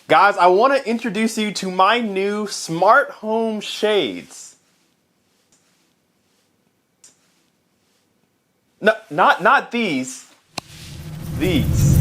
Guys, I want to introduce you to my new smart home shades. No, not these. These.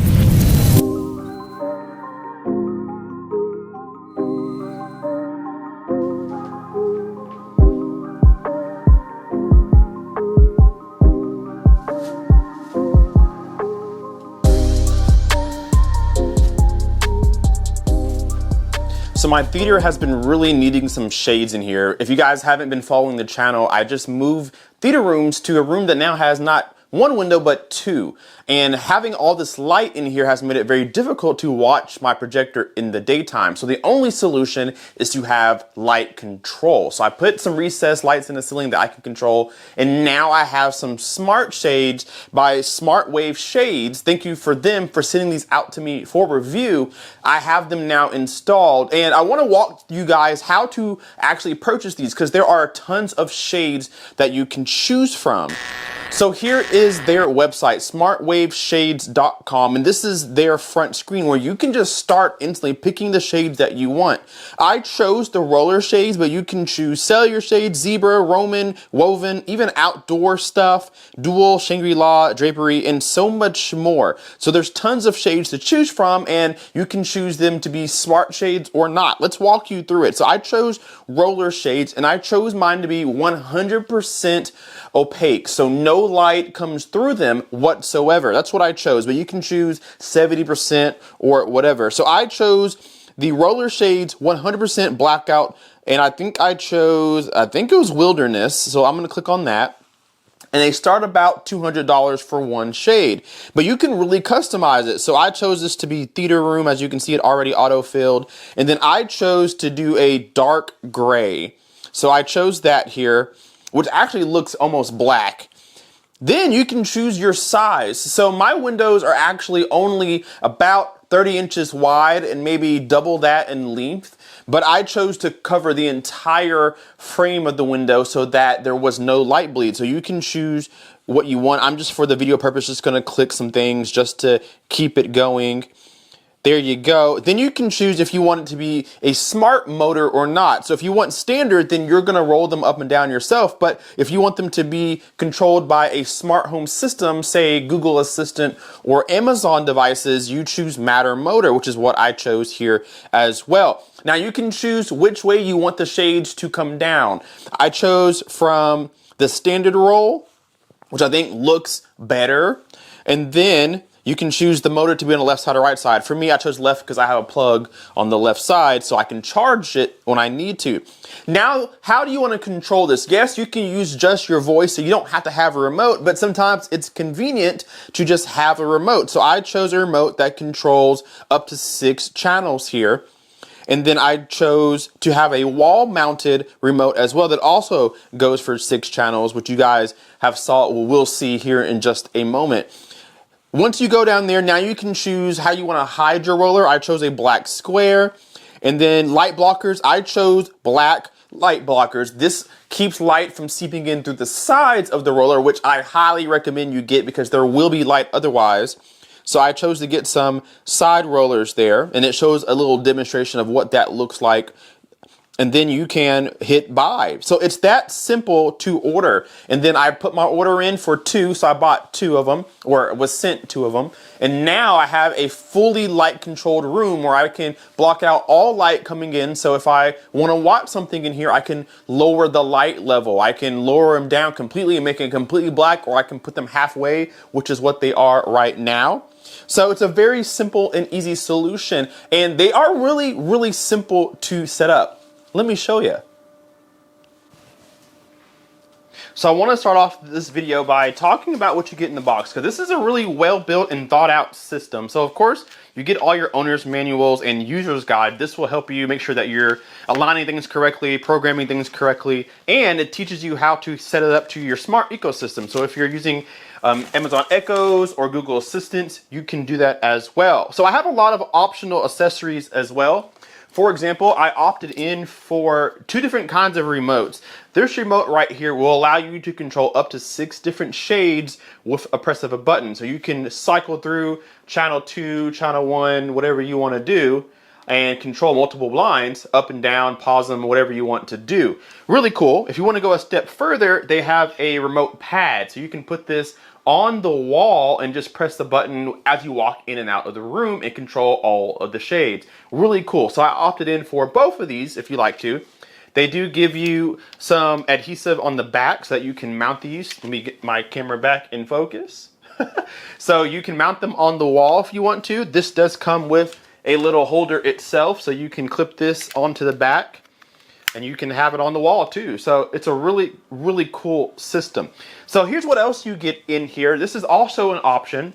So my theater has been really needing some shades in here. If you guys haven't been following the channel, I just moved theater rooms to a room that now has not one window but two. And having all this light in here has made it very difficult to watch my projector in the daytime. So the only solution is to have light control. So I put some recessed lights in the ceiling that I can control. And now I have some smart shades by Smartwave Shades. Thank you for them for sending these out to me for review. I have them now installed. And I want to walk you guys how to actually purchase these because there are tons of shades that you can choose from. So here is their website, smartwaveshades.com, and this is their front screen where you can just start instantly picking the shades that you want. I chose the roller shades, but you can choose cellular shades, zebra, Roman, woven, even outdoor stuff, dual, Shangri-La, drapery, and so much more. So there's tons of shades to choose from, and you can choose them to be smart shades or not. Let's walk you through it. So I chose roller shades, and I chose mine to be 100% opaque, so no light comes through them whatsoever. That's what I chose, but you can choose 70% or whatever. So I chose the roller shades 100% blackout, and I think it was wilderness, so I'm going to click on that. And they start about $200 for one shade, but you can really customize it. So I chose this to be theater room, as you can see it already auto-filled, and then I chose to do a dark gray. So I chose that here, which actually looks almost black. Then you can choose your size. So my windows are actually only about 30 inches wide and maybe double that in length, but I chose to cover the entire frame of the window so that there was no light bleed. So you can choose what you want. I'm just, for the video purpose, just gonna click some things just to keep it going. There you go. Then you can choose if you want it to be a smart motor or not. So if you want standard, then you're gonna roll them up and down yourself. But if you want them to be controlled by a smart home system, say Google Assistant or Amazon devices, you choose Matter Motor, which is what I chose here as well. Now you can choose which way you want the shades to come down. I chose from the standard roll, which I think looks better. And then you can choose the motor to be on the left side or right side. For me, I chose left because I have a plug on the left side so I can charge it when I need to. Now, how do you want to control this? Yes, you can use just your voice so you don't have to have a remote, but sometimes it's convenient to just have a remote. So I chose a remote that controls up to 6 channels here. And then I chose to have a wall-mounted remote as well that also goes for 6 channels, which you guys will see here in just a moment. Once you go down there, now you can choose how you want to hide your roller. I chose a black square. And then light blockers, I chose black light blockers. This keeps light from seeping in through the sides of the roller, which I highly recommend you get because there will be light otherwise. So I chose to get some side rollers there, and it shows a little demonstration of what that looks like. And then you can hit buy. So it's that simple to order. And then I put my order in for 2, so I bought 2 of them, or was sent 2 of them. And now I have a fully light controlled room where I can block out all light coming in. So if I want to watch something in here, I can lower the light level. I can lower them down completely and make it completely black, or I can put them halfway, which is what they are right now. So it's a very simple and easy solution. And they are really, really simple to set up. Let me show you. So I want to start off this video by talking about what you get in the box, because this is a really well built and thought out system. So of course you get all your owner's manuals and user's guide. This will help you make sure that you're aligning things correctly, programming things correctly, and it teaches you how to set it up to your smart ecosystem. So if you're using Amazon Echoes or Google Assistants, you can do that as well. So I have a lot of optional accessories as well. For example, I opted in for 2 different kinds of remotes. This remote right here will allow you to control up to 6 different shades with a press of a button. So you can cycle through channel 2, channel 1, whatever you want to do. and control multiple blinds up and down, pause them, whatever you want to do. Really cool. If you want to go a step further, they have a remote pad, so you can put this on the wall and just press the button as you walk in and out of the room and control all of the shades. Really cool. So I opted in for both of these if you like to. They do give you some adhesive on the back so that you can mount these. Let me get my camera back in focus. So you can mount them on the wall if you want to. This does come with a little holder itself, so you can clip this onto the back and you can have it on the wall too. So it's a really, really cool system. So here's what else you get in here. This is also an option.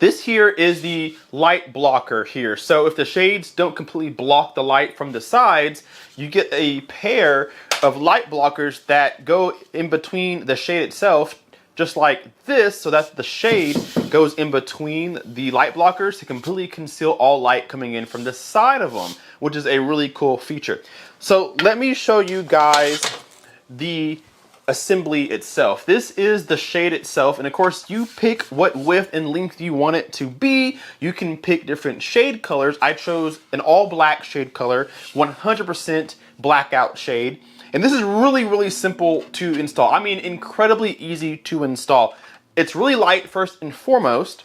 This here is the light blocker here. So if the shades don't completely block the light from the sides, you get a pair of light blockers that go in between the shade itself, just like this, so that the shade goes in between the light blockers to completely conceal all light coming in from the side of them, which is a really cool feature. So let me show you guys the assembly itself. This is the shade itself, and of course you pick what width and length you want it to be. You can pick different shade colors. I chose an all black shade color, 100% blackout shade. And this is really, really simple to install. I mean, incredibly easy to install. It's really light first and foremost.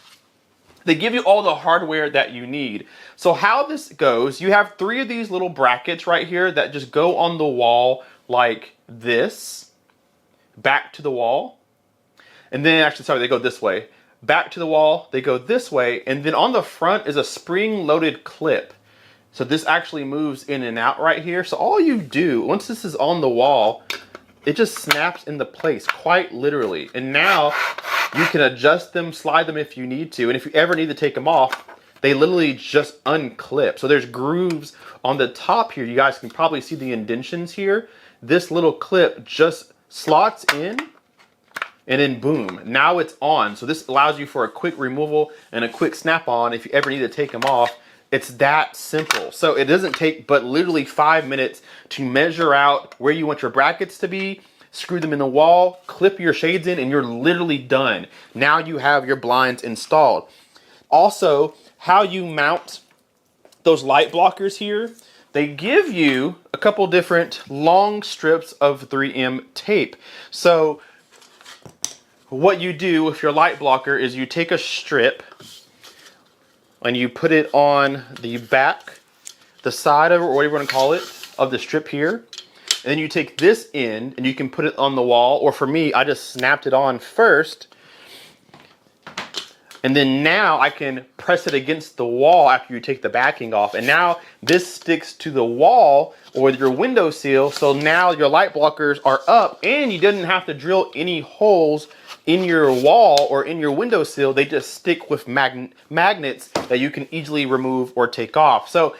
They give you all the hardware that you need. So how this goes, you have 3 of these little brackets right here that just go on the wall like this, back to the wall. And then actually, sorry, they go this way. Back to the wall, they go this way. And then on the front is a spring-loaded clip. So this actually moves in and out right here. So all you do, once this is on the wall, it just snaps into place, quite literally. And now you can adjust them, slide them if you need to. And if you ever need to take them off, they literally just unclip. So there's grooves on the top here. You guys can probably see the indentions here. This little clip just slots in, and then boom, now it's on. So this allows you for a quick removal and a quick snap on if you ever need to take them off. It's that simple. So it doesn't take but literally 5 minutes to measure out where you want your brackets to be, screw them in the wall, clip your shades in, and you're literally done. Now you have your blinds installed. Also, how you mount those light blockers here, they give you a couple different long strips of 3M tape. So what you do with your light blocker is you take a strip and you put it on the back, the side of it, or whatever you want to call it, of the strip here. And then you take this end and you can put it on the wall, or for me, I just snapped it on first. And then now I can press it against the wall after you take the backing off. And now this sticks to the wall or your windowsill. So now your light blockers are up and you didn't have to drill any holes in your wall or in your windowsill. They just stick with magnets that you can easily remove or take off. So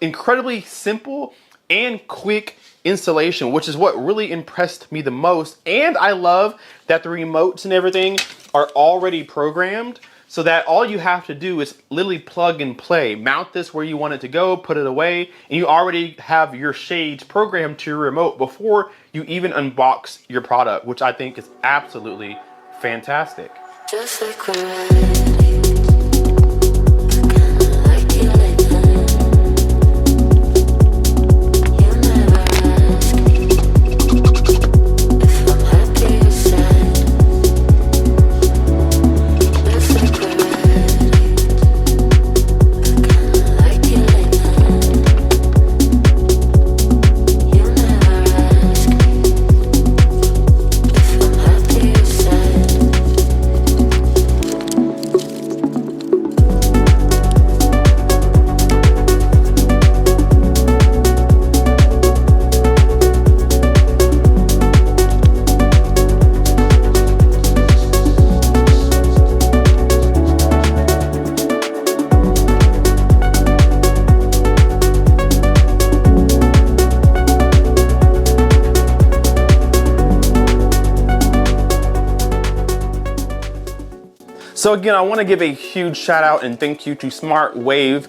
incredibly simple and quick installation, which is what really impressed me the most. And I love that the remotes and everything are already programmed, so that all you have to do is literally plug and play. Mount this where you want it to go, put it away, and you already have your shades programmed to your remote before you even unbox your product, which I think is absolutely fantastic. Just like we're ready. So again, I want to give a huge shout out and thank you to Smartwave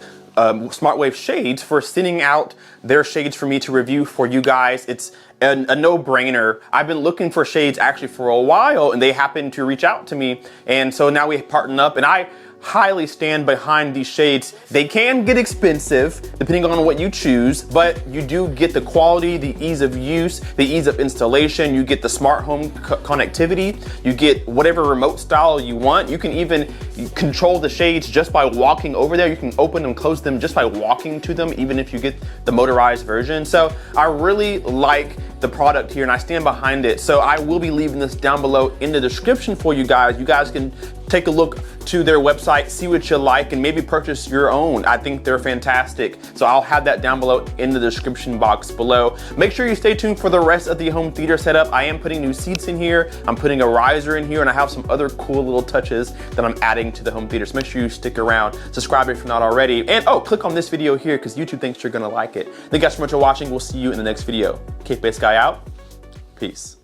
Shades for sending out their shades for me to review for you guys. It's a no-brainer. I've been looking for shades actually for a while, and they happened to reach out to me, and so now we partnered up, and I highly stand behind these shades. They can get expensive depending on what you choose, but you do get the quality, the ease of use, the ease of installation. You get the smart home connectivity. You get whatever remote style you want. You can even control the shades just by walking over there. You can open and close them just by walking to them, even if you get the motorized version. So I really like the product here and I stand behind it. So I will be leaving this down below in the description for you guys. You guys can take a look to their website, see what you like, and maybe purchase your own. I think they're fantastic. So I'll have that down below in the description box below. Make sure you stay tuned for the rest of the home theater setup. I am putting new seats in here. I'm putting a riser in here, and I have some other cool little touches that I'm adding to the home theater. So make sure you stick around, subscribe if you're not already, and click on this video here because YouTube thinks you're gonna like it. Thank you guys so much for watching. We'll see you in the next video. Cape Base Guy out. Peace.